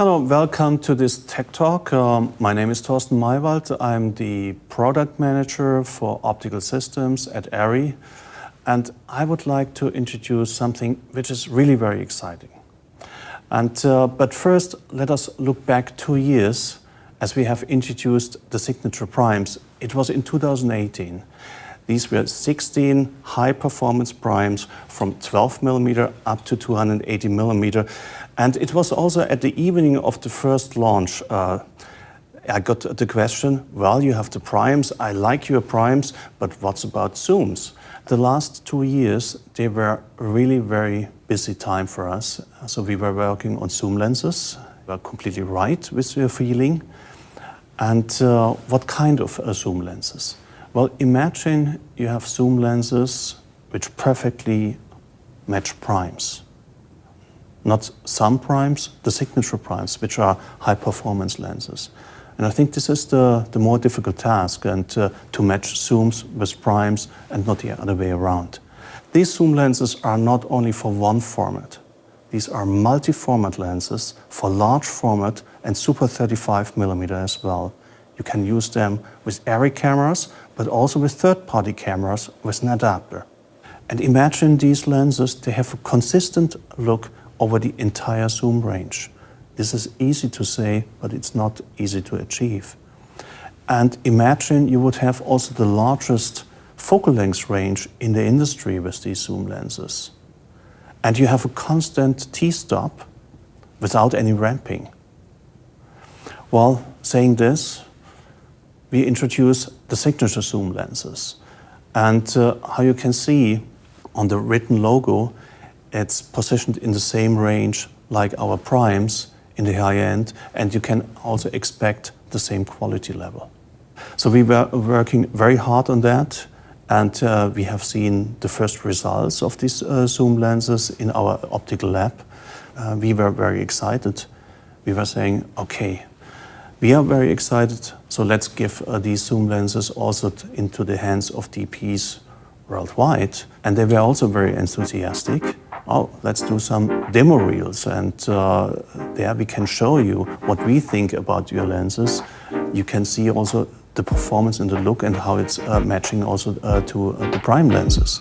Hello, welcome to this Tech Talk. My name is Thorsten Maywald. I'm the product manager for optical systems at ARRI, and I would like to introduce something which is really very exciting. But first, let us look back 2 years as we have introduced the signature primes. It was in 2018. These were 16 high-performance primes from 12mm up to 280mm. And it was also at the evening of the first launch. I got the question, well, you have the primes, I like your primes, but what's about zooms? The last 2 years, they were really very busy time for us. So we were working on zoom lenses. You are completely right with your feeling. And what kind of zoom lenses? Well, imagine you have zoom lenses which perfectly match primes. Not some primes, the signature primes, which are high-performance lenses. And I think this is the more difficult task, and to match zooms with primes and not the other way around. These zoom lenses are not only for one format. These are multi-format lenses for large format and super 35mm as well. You can use them with ARRI cameras, but also with third-party cameras with an adapter. And imagine these lenses, they have a consistent look over the entire zoom range. This is easy to say, but it's not easy to achieve. And imagine you would have also the largest focal length range in the industry with these zoom lenses. And you have a constant T-stop without any ramping. Well, saying this, we introduce the signature zoom lenses. And how you can see on the written logo, it's positioned in the same range like our primes in the high end, and you can also expect the same quality level. So we were working very hard on that, and we have seen the first results of these zoom lenses in our optical lab. We were very excited. We were saying, okay, we are very excited, so let's give these zoom lenses also into the hands of DPs worldwide. And they were also very enthusiastic. Oh, let's do some demo reels, and there we can show you what we think about your lenses. You can see also the performance and the look and how it's matching also to the prime lenses.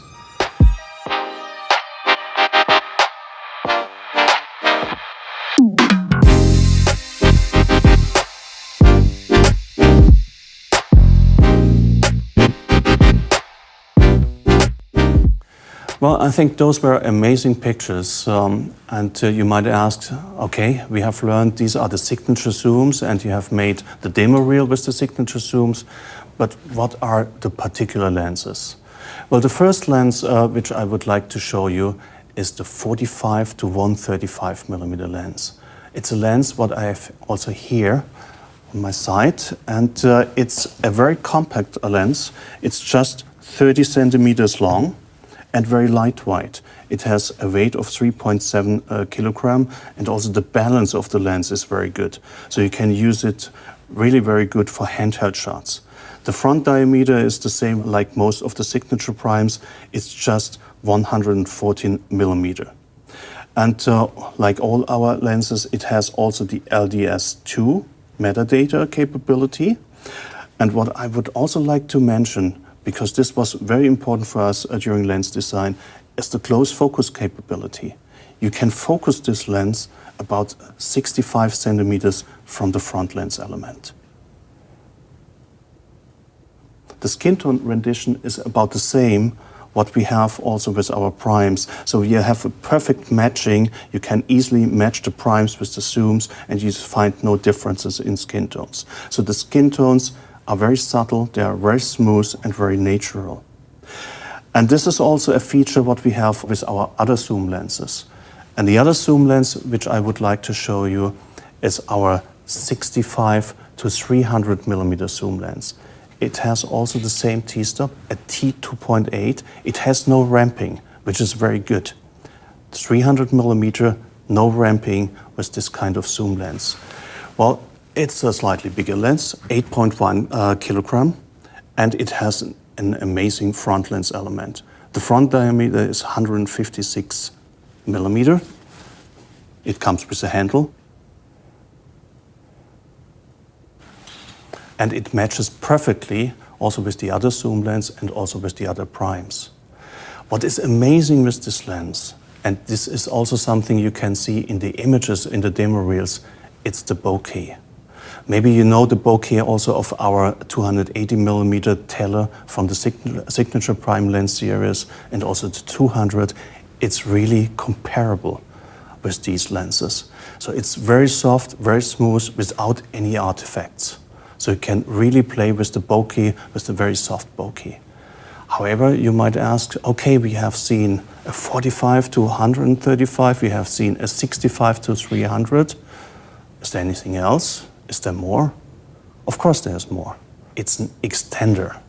Well, I think those were amazing pictures, and you might ask, okay, we have learned these are the signature zooms and you have made the demo reel with the signature zooms, but what are the particular lenses? Well, the first lens which I would like to show you is the 45 to 135mm lens. It's a lens what I have also here on my side, and it's a very compact lens. It's just 30 centimeters long and very lightweight. It has a weight of 3.7 kilogram, and also the balance of the lens is very good. So you can use it really very good for handheld shots. The front diameter is the same like most of the signature primes. It's just 114mm. And like all our lenses, it has also the LDS2 metadata capability. And what I would also like to mention, because this was very important for us during lens design, is the close focus capability. You can focus this lens about 65 centimeters from the front lens element. The skin tone rendition is about the same what we have also with our primes. So you have a perfect matching. You can easily match the primes with the zooms, and you find no differences in skin tones. So the skin tones are very subtle, they are very smooth and very natural. And this is also a feature what we have with our other zoom lenses. And the other zoom lens which I would like to show you is our 65 to 300mm zoom lens. It has also the same T-stop, a T2.8. It has no ramping, which is very good. 300mm, no ramping with this kind of zoom lens. Well, it's a slightly bigger lens, 8.1 kilogram, and it has an amazing front lens element. The front diameter is 156mm. It comes with a handle. And it matches perfectly also with the other zoom lens and also with the other primes. What is amazing with this lens, and this is also something you can see in the images in the demo reels, it's the bokeh. Maybe you know the bokeh also of our 280mm tele from the signature prime lens series and also the 200. It's really comparable with these lenses. So it's very soft, very smooth, without any artifacts. So you can really play with the bokeh, with the very soft bokeh. However, you might ask, okay, we have seen a 45 to 135, we have seen a 65 to 300. Is there anything else? Is there more? Of course there's more. It's an extender.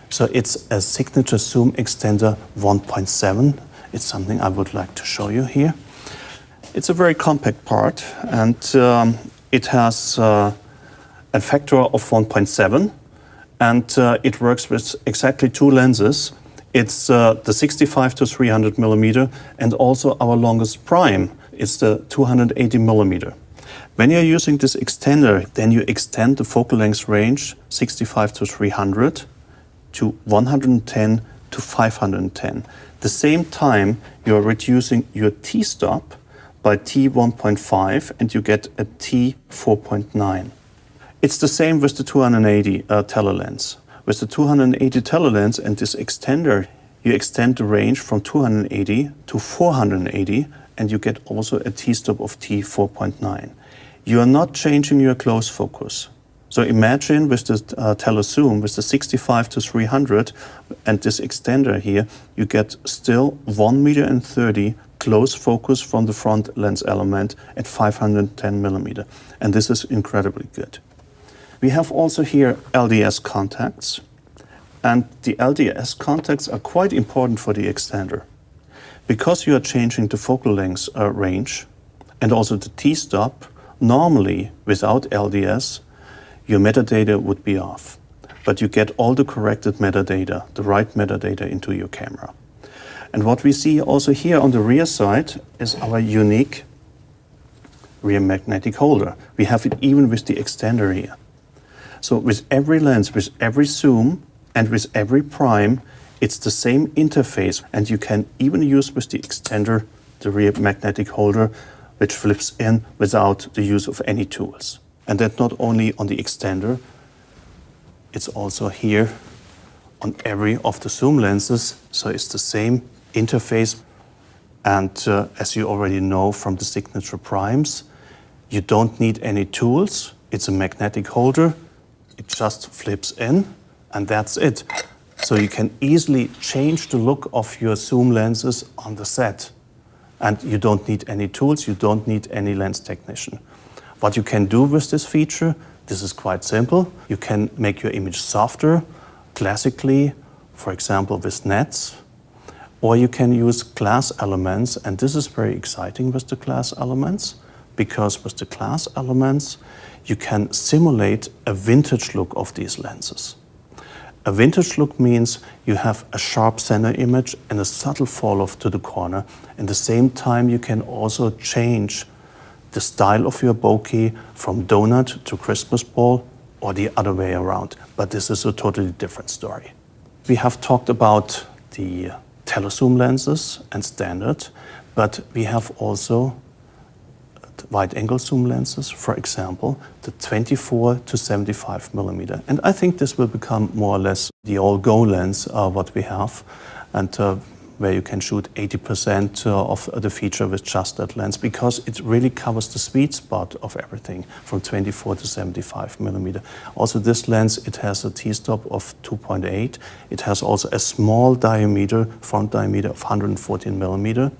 So it's a signature zoom extender 1.7. It's something I would like to show you here. It's a very compact part, and it has a factor of 1.7, and it works with exactly two lenses. It's the 65 to 300mm, and also our longest prime is the 280mm. When you're using this extender, then you extend the focal length range 65 to 300 to 110 to 510. The same time, you're reducing your t-stop by T1.5 and you get a T4.9. It's the same with the 280 telelens. With the 280 telelens and this extender, you extend the range from 280 to 480 and you get also a t-stop of T4.9. You are not changing your close focus. So imagine with the telezoom, with the 65 to 300 and this extender here, you get still 1.30 m close focus from the front lens element at 510mm. And this is incredibly good. We have also here Lds contacts. And the Lds contacts are quite important for the extender. Because you are changing the focal length range and also the t-stop, normally without Lds, your metadata would be off. But you get all the corrected metadata, the right metadata into your camera. And what we see also here on the rear side is our unique rear magnetic holder. We have it even with the extender here. So with every lens, with every zoom, and with every prime, it's the same interface. And you can even use with the extender the rear magnetic holder, which flips in without the use of any tools. And that not only on the extender, it's also here on every of the zoom lenses. So it's the same interface. And as you already know from the signature primes, you don't need any tools. It's a magnetic holder. It just flips in and that's it. So you can easily change the look of your zoom lenses on the set. And you don't need any tools, you don't need any lens technician. What you can do with this feature, this is quite simple. You can make your image softer, classically, for example, with nets. Or you can use glass elements, and this is very exciting with the glass elements, because with the glass elements, you can simulate a vintage look of these lenses. A vintage look means you have a sharp center image and a subtle fall off to the corner. At the same time, you can also change the style of your bokeh from donut to Christmas ball or the other way around. But this is a totally different story. We have talked about the telezoom lenses and standard, but we have also wide-angle zoom lenses, for example, the 24 to 75mm. And I think this will become more or less the all-go lens, what we have, and where you can shoot 80% of the feature with just that lens, because it really covers the sweet spot of everything from 24 to 75mm. Also this lens, it has a t-stop of 2.8. It has also a small diameter, front diameter of 114mm.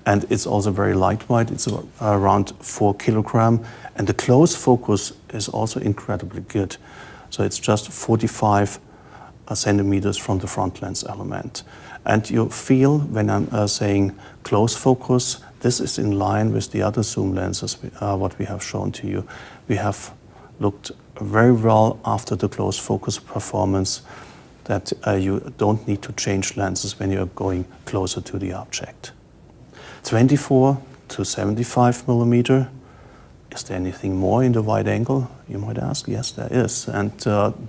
And it's also very lightweight. It's around 4 kilograms. And the close focus is also incredibly good. So it's just 45 centimeters from the front lens element. And you feel when I'm saying close focus, this is in line with the other zoom lenses, what we have shown to you. We have looked very well after the close focus performance that you don't need to change lenses when you're going closer to the object. 24 to 75mm Is there anything more in the wide angle? You might ask. Yes, there is. And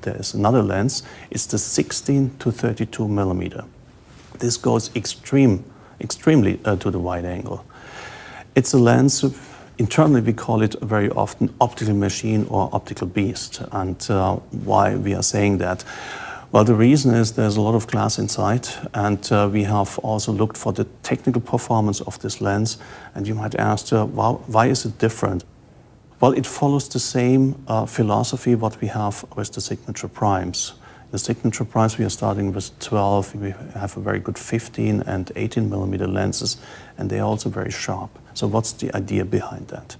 there is another lens. It's the 16 to 32 millimeter. This goes extremely to the wide angle. It's a lens, internally we call it very often optical machine or optical beast. And why we are saying that? Well, the reason is there's a lot of glass inside, and we have also looked for the technical performance of this lens. And you might ask, why is it different? Well, it follows the same philosophy what we have with the signature primes. The signature primes, we are starting with 12, we have a very good 15 and 18 millimeter lenses, and they are also very sharp. So what's the idea behind that?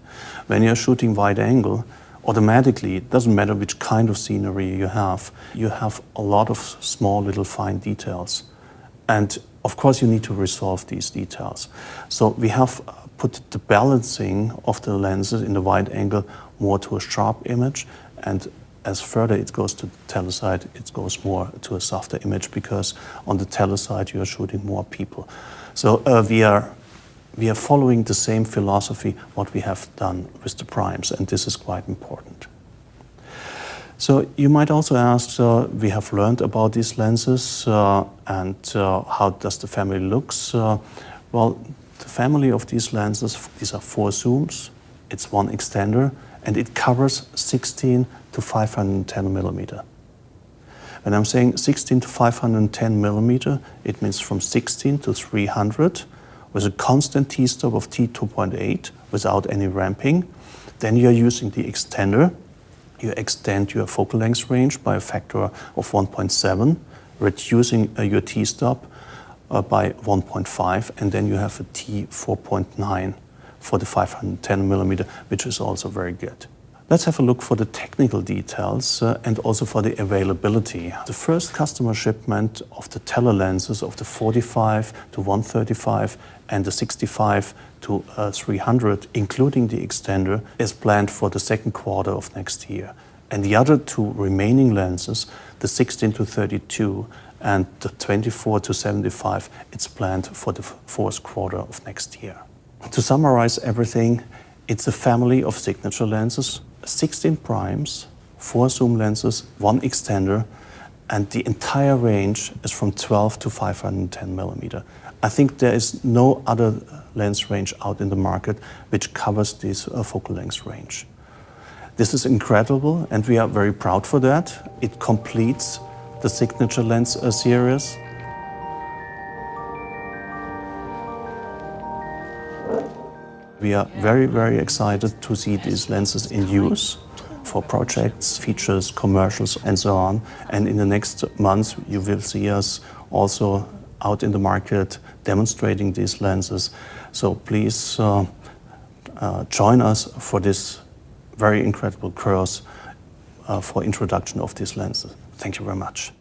When you're shooting wide angle, automatically, it doesn't matter which kind of scenery you have a lot of small little fine details. And of course you need to resolve these details. So we have put the balancing of the lenses in the wide angle more to a sharp image, and as further it goes to the teleside, it goes more to a softer image, because on the teleside you are shooting more people. So we are following the same philosophy what we have done with the primes, and this is quite important. So you might also ask, we have learned about these lenses and how does the family looks? Well, the family of these lenses, these are 4 zooms, it's 1 extender, and it covers 16 to 510 millimeter. When I'm saying 16 to 510 millimeter, it means from 16 to 300 with a constant T-stop of T2.8 without any ramping. Then you're using the extender. You extend your focal length range by a factor of 1.7, reducing your T-stop by 1.5, and then you have a T4.9 for the 510 millimeter, which is also very good. Let's have a look for the technical details and also for the availability. The first customer shipment of the telelenses of the 45 to 135 and the 65 to 300, including the extender, is planned for the second quarter of next year. And the other 2 remaining lenses, the 16 to 32 and the 24 to 75, it's planned for the fourth quarter of next year. To summarize everything, it's a family of signature lenses, 16 primes, 4 zoom lenses, 1 extender, and the entire range is from 12 to 510 millimeter. I think there is no other lens range out in the market which covers this focal length range. This is incredible, and we are very proud for that. It completes the signature lens series. We are very excited to see these lenses in use for projects, features, commercials, and so on. And in the next months, you will see us also out in the market demonstrating these lenses. So please join us for this very incredible course for introduction of these lenses. Thank you very much.